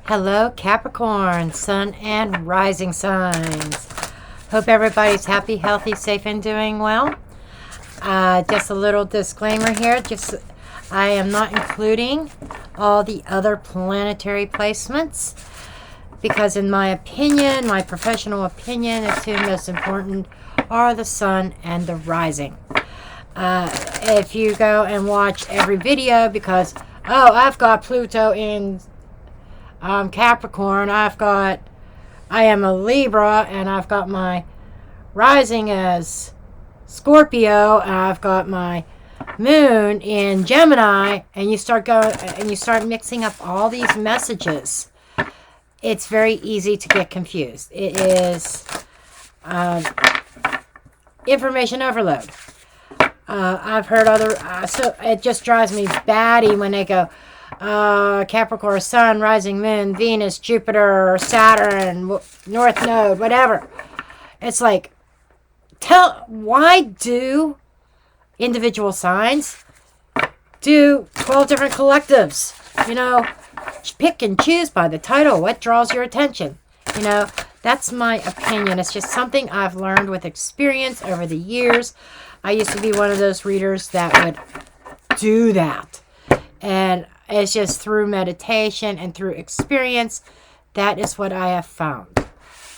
Hello, Capricorn, Sun and Rising signs. Hope everybody's happy, healthy, safe, and doing well. Just a little disclaimer here. I am not including all the other planetary placements because in my opinion, my professional opinion, the two most important are the Sun and the Rising. If you go and watch every video because, oh, I've got Pluto in Capricorn, I am a Libra, and I've got my rising as Scorpio, and I've got my moon in Gemini, and you start mixing up all these messages, it's very easy to get confused. It is information overload. I've heard so it just drives me batty when they go, Capricorn, Sun, Rising, Moon, Venus, Jupiter, Saturn, North Node, whatever. It's like, why do individual signs do 12 different collectives? Pick and choose by the title. What draws your attention? That's my opinion. It's just something I've learned with experience over the years. I used to be one of those readers that would do that. And it's just through meditation and through experience. That is what I have found.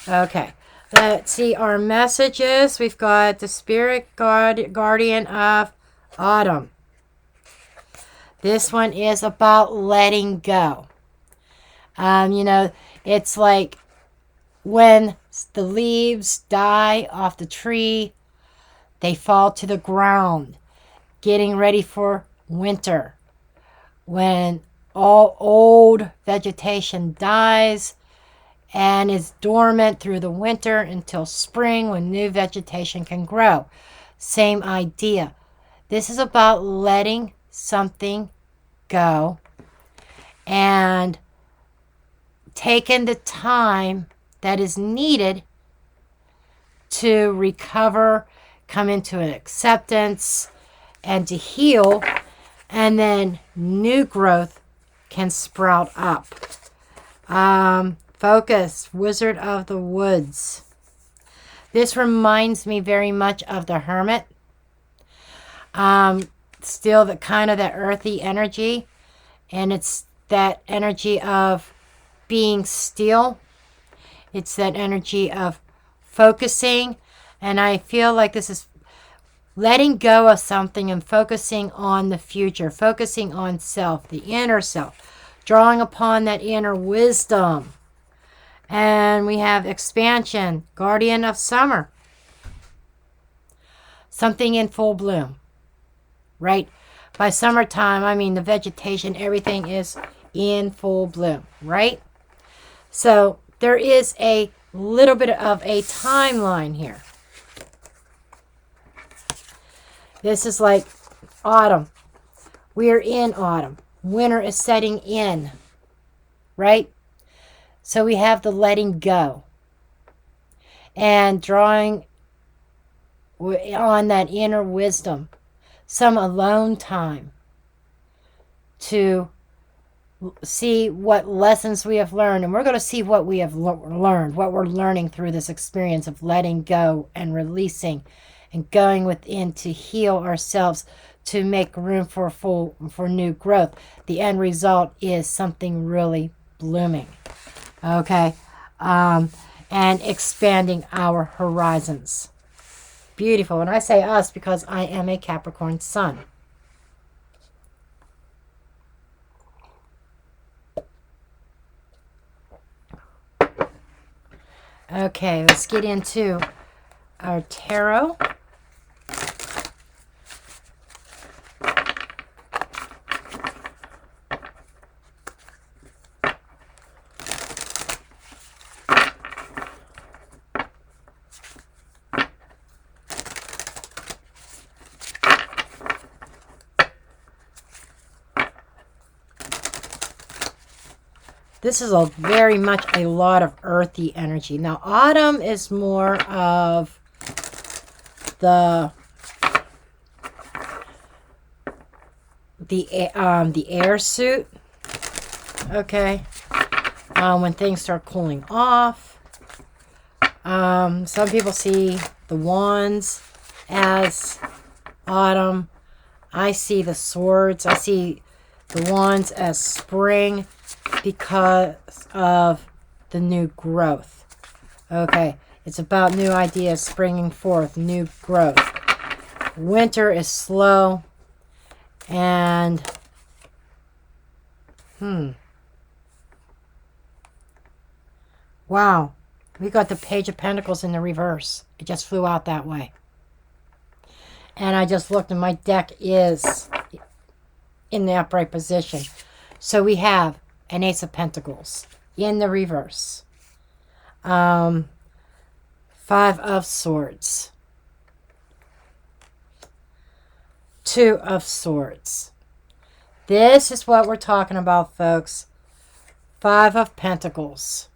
Okay. Let's see our messages. We've got the Spirit Guardian of Autumn. This one is about letting go. It's like when the leaves die off the tree, they fall to the ground, getting ready for winter. When all old vegetation dies and is dormant through the winter until spring when new vegetation can grow. Same idea. This is about letting something go and taking the time that is needed to recover, come into an acceptance, and to heal, and then new growth can sprout up. Focus, Wizard of the Woods. This reminds me very much of the Hermit. Still that earthy energy, and it's that energy of being still. It's that energy of focusing, and I feel like this is letting go of something and focusing on the future, focusing on self, the inner self, drawing upon that inner wisdom. And we have Expansion, Guardian of Summer. Something in full bloom, right? By summertime, I mean the vegetation, everything is in full bloom, right? So there is a little bit of a timeline here. This is like autumn. We are in autumn. Winter is setting in, right? So we have the letting go and drawing on that inner wisdom, some alone time to see what lessons we have learned. And we're going to see what we have learned, what we're learning through this experience of letting go and releasing and going within to heal ourselves, to make room for new growth. The end result is something really blooming. Okay. And expanding our horizons. Beautiful. And I say us because I am a Capricorn Sun. Okay, let's get into our tarot. This is very much a lot of earthy energy. Now, autumn is more of the air suit. Okay. when things start cooling off. Some people see the wands as autumn. I see the swords. I see the wands as spring because of the new growth. Okay, it's about new ideas springing forth, new growth. Winter is slow, and wow, we got the Page of Pentacles in the reverse. It just flew out that way. And I just looked and my deck is in the upright position. So we have an Ace of Pentacles in the reverse. 5 of Swords. 2 of Swords. This is what we're talking about, folks. 5 of Pentacles.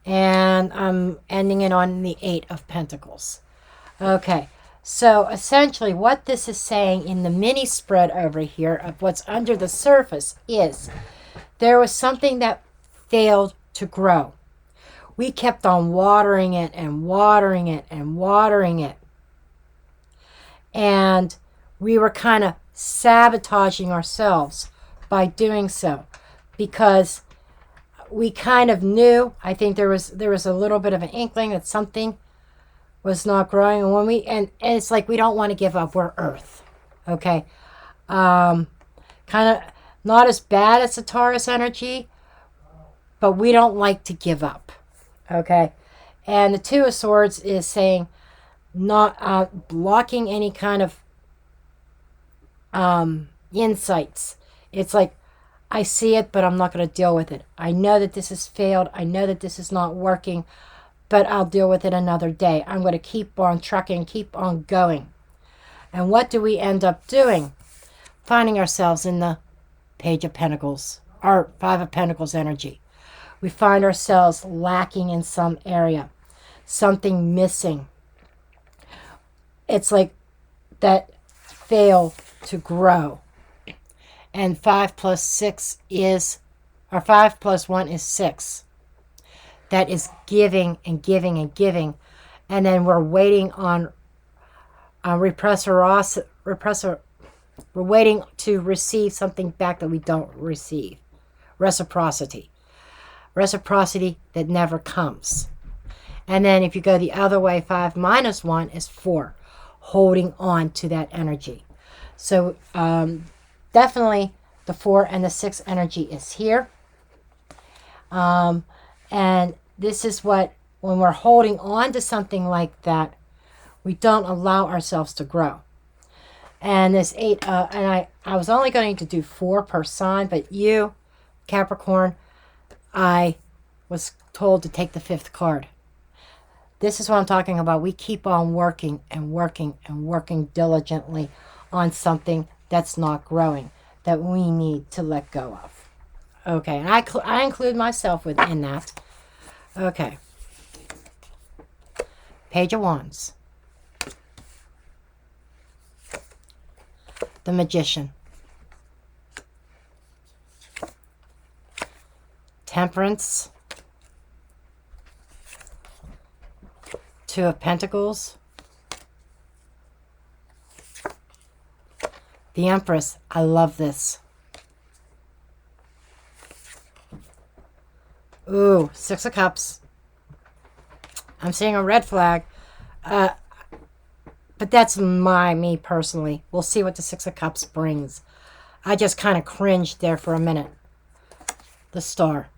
And I'm ending it on the 8 of Pentacles. Okay. So essentially what this is saying in the mini spread over here of what's under the surface is there was something that failed to grow. We kept on watering it and watering it and watering it. And we were kind of sabotaging ourselves by doing so because we kind of knew, I think there was a little bit of an inkling that something was not growing, and when we and it's like we don't want to give up. We're Earth, okay. Kind of not as bad as the Taurus energy, but we don't like to give up, okay. And the 2 of Swords is saying not blocking any kind of insights. It's like I see it, but I'm not going to deal with it. I know that this has failed. I know that this is not working. But I'll deal with it another day. I'm going to keep on trucking, keep on going. And what do we end up doing? Finding ourselves in the Page of Pentacles, or 5 of Pentacles energy. We find ourselves lacking in some area, something missing. It's like that fail to grow. And 5 plus 6 is, or 5 plus 1 is 6. That is giving and giving and giving. And then we're waiting on we're waiting to receive something back that we don't receive. Reciprocity. Reciprocity that never comes. And then if you go the other way, 5 minus 1 is 4. Holding on to that energy. So definitely the 4 and the 6 energy is here. And this is what, when we're holding on to something like that, we don't allow ourselves to grow. And this 8, and I was only going to do 4 per sign, but you, Capricorn, I was told to take the 5th card. This is what I'm talking about. We keep on working and working and working diligently on something that's not growing, that we need to let go of. Okay, and I include myself within that. Okay. Page of Wands. The Magician. Temperance. 2 of Pentacles. The Empress. I love this. Ooh, 6 of Cups. I'm seeing a red flag. But that's me personally. We'll see what the 6 of Cups brings. I just kind of cringed there for a minute. The Star.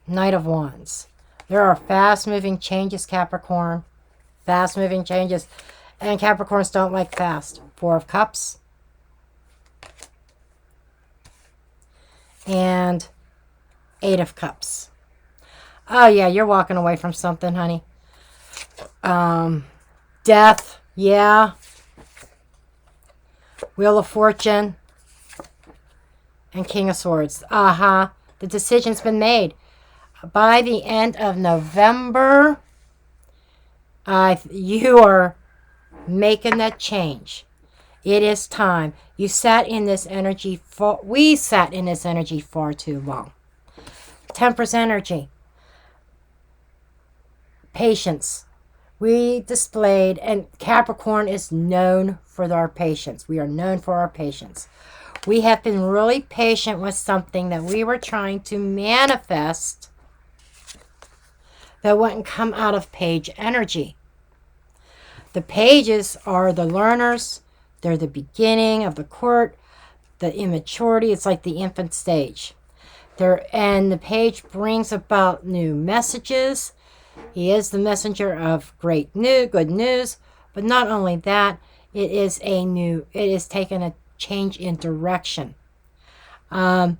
Knight of Wands. There are fast-moving changes, Capricorn. Fast-moving changes. And Capricorns don't like fast. 4 of Cups. And 8 of Cups. Oh, yeah, you're walking away from something, honey. Death. Yeah. Wheel of Fortune. And King of Swords. Uh-huh. The decision's been made. By the end of November, you are making that change. It is time. You sat in this energy we sat in this energy far too long. Temperance energy. Patience. We displayed, and Capricorn is known for our patience. We are known for our patience. We have been really patient with something that we were trying to manifest that wouldn't come out of page energy. The pages are the learners. They're the beginning of the court, the immaturity. It's like the infant stage. And the page brings about new messages. He is the messenger of good news. But not only that, it is taken a change in direction. They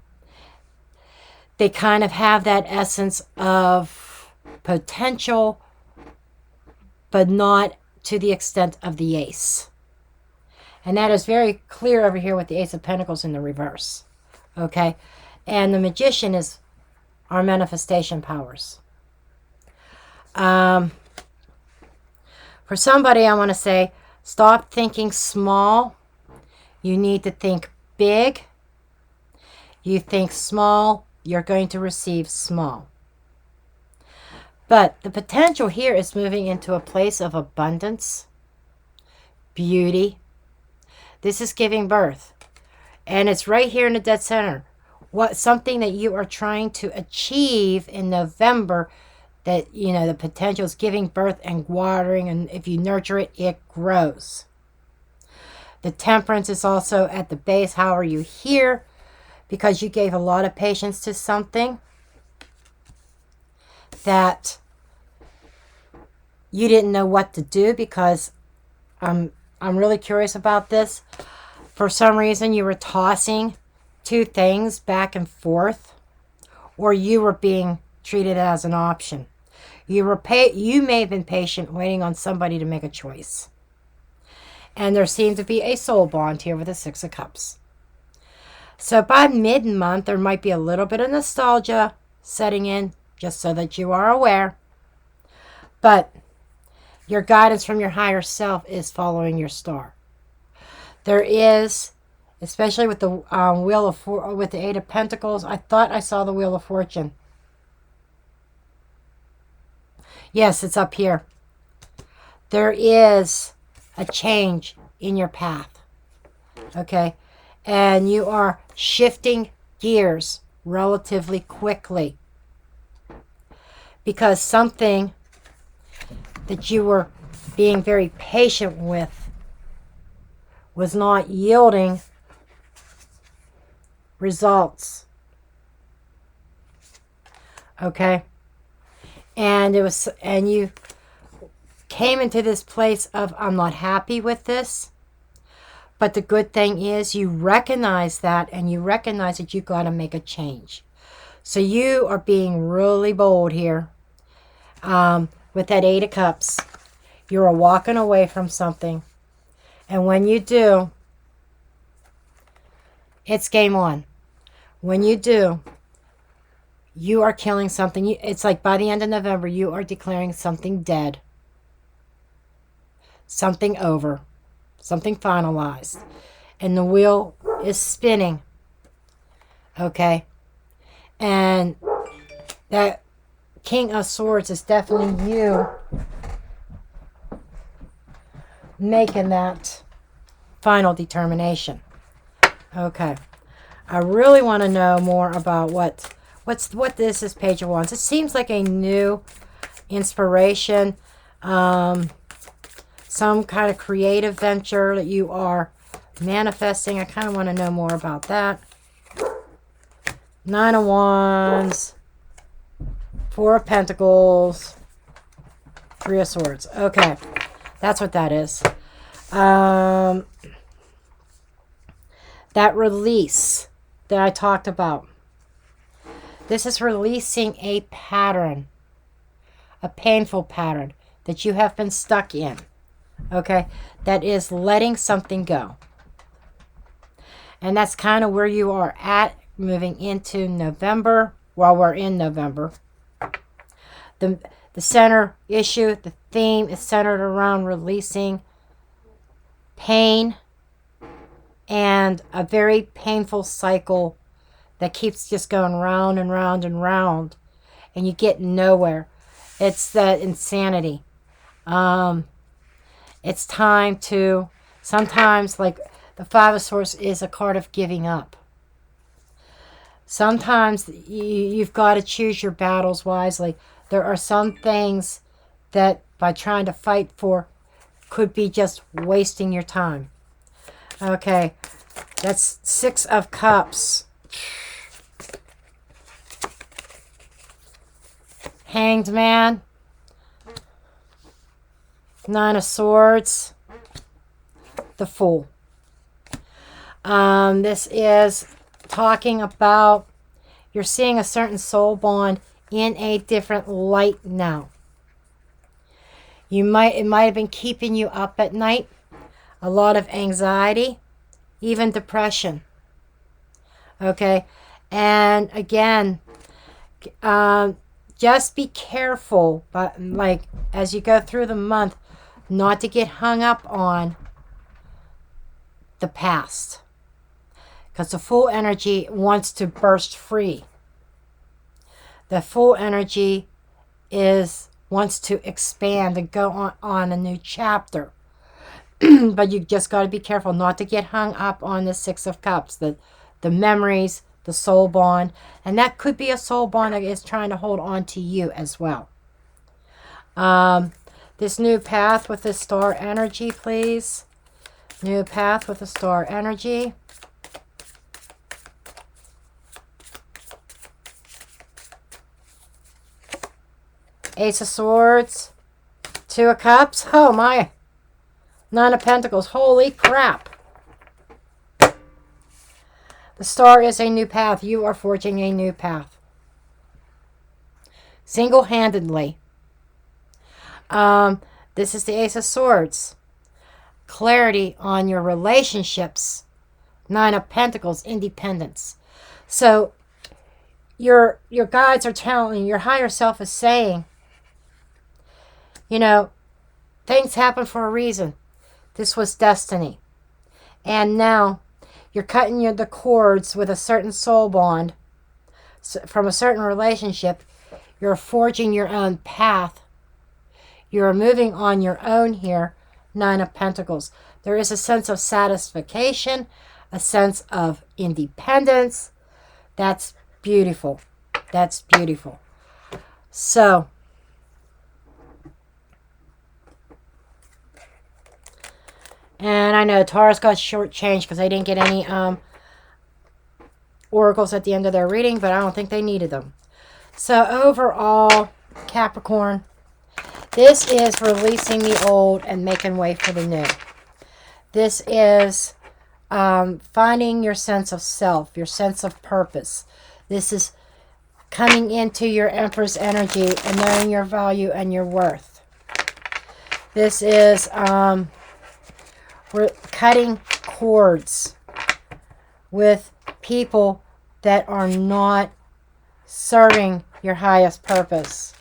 kind of have that essence of potential, but not to the extent of the ace. And that is very clear over here with the Ace of Pentacles in the reverse. Okay? And the Magician is our manifestation powers. For somebody, I want to say, stop thinking small. You need to think big. You think small, you're going to receive small. But the potential here is moving into a place of abundance, beauty. This is giving birth. And it's right here in the dead center. Something that you are trying to achieve in November, that, you know, the potential is giving birth and watering, and if you nurture it, it grows. The Temperance is also at the base. How are you here? Because you gave a lot of patience to something that you didn't know what to do, because I'm really curious about this. For some reason, you were tossing two things back and forth, or you were being treated as an option. You may have been patient waiting on somebody to make a choice. And there seemed to be a soul bond here with the Six of Cups. So by mid-month, there might be a little bit of nostalgia setting in, just so that you are aware. But your guidance from your higher self is following your star. There is, especially with the with the Eight of Pentacles, I thought I saw the Wheel of Fortune. Yes, it's up here. There is a change in your path. Okay? And you are shifting gears relatively quickly, because something that you were being very patient with was not yielding results. Okay? And you came into this place of, I'm not happy with this. But the good thing is you recognize that, and you recognize that you got to make a change. So you are being really bold here. With that Eight of Cups, you are walking away from something. And when you do, it's game on. When you do, you are killing something. It's like by the end of November, you are declaring something dead. Something over. Something finalized. And the wheel is spinning. Okay? And that King of Swords is definitely you making that final determination. Okay. I really want to know more about what this is, Page of Wands. It seems like a new inspiration. Some kind of creative venture that you are manifesting. I kind of want to know more about that. Nine of Wands. Four of Pentacles. Three of Swords. Okay. That's what that is. That release that I talked about. This is releasing a pattern. A painful pattern that you have been stuck in. Okay? That is letting something go. And that's kind of where you are at moving into November. While we're in November. The center issue, the theme is centered around releasing pain, and a very painful cycle that keeps just going round and round and round, and you get nowhere. It's that insanity. It's time to, sometimes, like the Five of Swords is a card of giving up. Sometimes you've got to choose your battles wisely. There are some things that by trying to fight for could be just wasting your time. Okay, that's Six of Cups. Hanged Man. Nine of Swords. The Fool. This is talking about you're seeing a certain soul bond in a different light now. It might have been keeping you up at night. A lot of anxiety, even depression. Okay, and again, just be careful, but like as you go through the month, not to get hung up on the past, because the Fool energy wants to burst free. The Fool energy wants to expand and go on a new chapter. But you just got to be careful not to get hung up on the Six of Cups, the memories, the soul bond, and that could be a soul bond that is trying to hold on to you as well. This new path with the star energy, please. New path with the star energy. Ace of Swords. Two of Cups. Oh my. Nine of Pentacles. Holy crap. The star is a new path. You are forging a new path. Single-handedly. This is the Ace of Swords. Clarity on your relationships. Nine of Pentacles. Independence. So your guides are telling you, your higher self is saying, you know, things happen for a reason. This was destiny. And now you're cutting the cords with a certain soul bond from a certain relationship. You're forging your own path. You're moving on your own here. Nine of Pentacles. There is a sense of satisfaction, a sense of independence. That's beautiful. That's beautiful. So, and I know Taurus got shortchanged because they didn't get any oracles at the end of their reading, but I don't think they needed them. So overall, Capricorn, this is releasing the old and making way for the new. This is finding your sense of self, your sense of purpose. This is coming into your Empress energy and knowing your value and your worth. This is we're cutting cords with people that are not serving your highest purpose.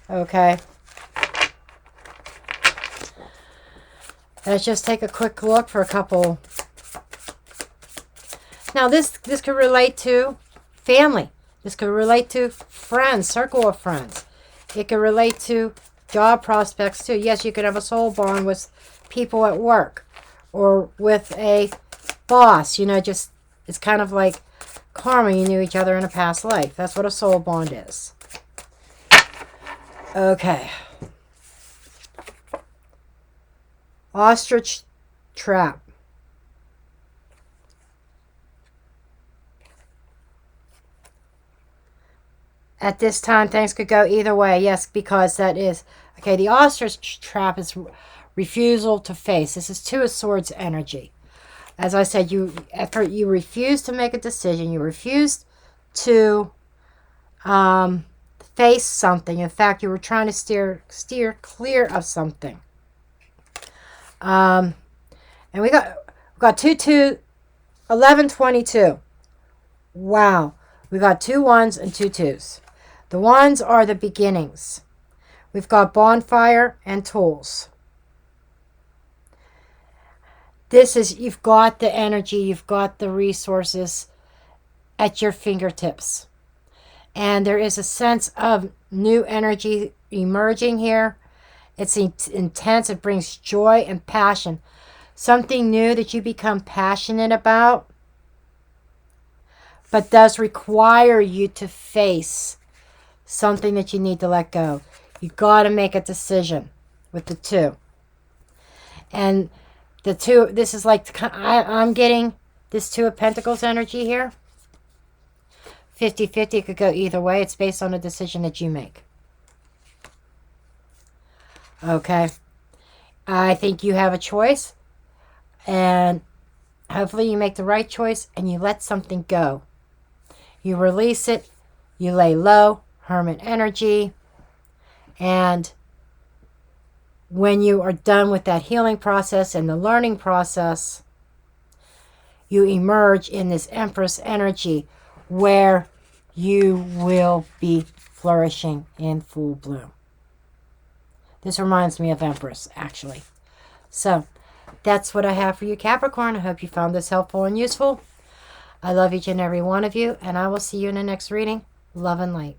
Okay. Let's just take a quick look for a couple. Now this could relate to family. This could relate to friends, circle of friends. It could relate to job prospects too. Yes, you could have a soul bond with people at work or with a boss. You know, just it's kind of like karma. You knew each other in a past life. That's what a soul bond is. Okay. Ostrich trap. At this time, things could go either way. Yes, because that is... Okay, the ostrich trap is refusal to face. This is Two of Swords energy. As I said, you refused to make a decision. You refused to face something. In fact, you were trying to steer clear of something. And we got 2, 11, 22. Wow. We got 2 1s and 2 2s. The 1s are the beginnings. We've got bonfire and tools. This is, you've got the energy, you've got the resources at your fingertips. And there is a sense of new energy emerging here. It's intense. It brings joy and passion. Something new that you become passionate about, but does require you to face something that you need to let go. You got to make a decision with the two. And the two, this is like, I'm getting this Two of Pentacles energy here. 50-50, it could go either way. It's based on a decision that you make. Okay. I think you have a choice. And hopefully you make the right choice and you let something go. You release it. You lay low. Hermit energy. And when you are done with that healing process and the learning process, you emerge in this Empress energy where you will be flourishing in full bloom. This reminds me of Empress, actually. So, that's what I have for you, Capricorn. I hope you found this helpful and useful. I love each and every one of you, and I will see you in the next reading. Love and light.